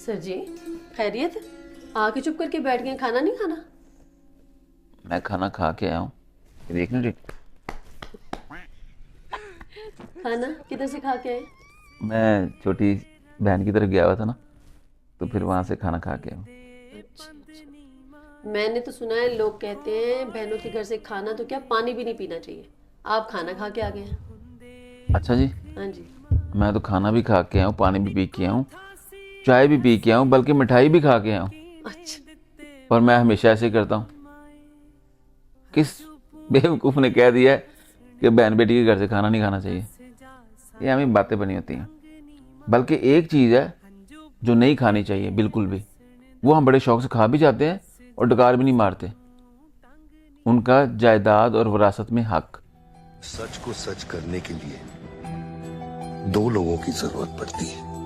Sir जी खैरियत, आके चुप करके बैठ गए, खाना नहीं खाना? मैं खाना खा के आया हूँ, देख लीजिए। खाना किधर से खा के आए? मैं छोटी बहन की तरफ गया हुआ था ना, तो फिर वहाँ से खाना खा के आया हूँ। अच्छा अच्छा, मैंने तो सुना है लोग कहते हैं बहनों के घर से खाना तो क्या पानी भी नहीं पीना चाहिए। आप खाना खा के आ गए हैं? अच्छा जी, हाँ जी। मैं तो खाना भी खा के आया हूँ, पानी भी पी के आया हूँ, चाय भी पी के आया हूँ, बल्कि मिठाई भी खा के आया हूँ। अच्छा, और मैं हमेशा ऐसे ही करता हूँ। किस बेवकूफ़ ने कह दिया है कि बहन बेटी के घर से खाना नहीं खाना चाहिए? ये हमें बातें बनी होती हैं। बल्कि एक चीज़ है जो नहीं खानी चाहिए बिल्कुल भी, वो हम बड़े शौक से खा भी जाते हैं और डकार भी नहीं मारते। उनका जायदाद और विरासत में हक। सच को सच करने के लिए दो लोगों की जरूरत पड़ती है।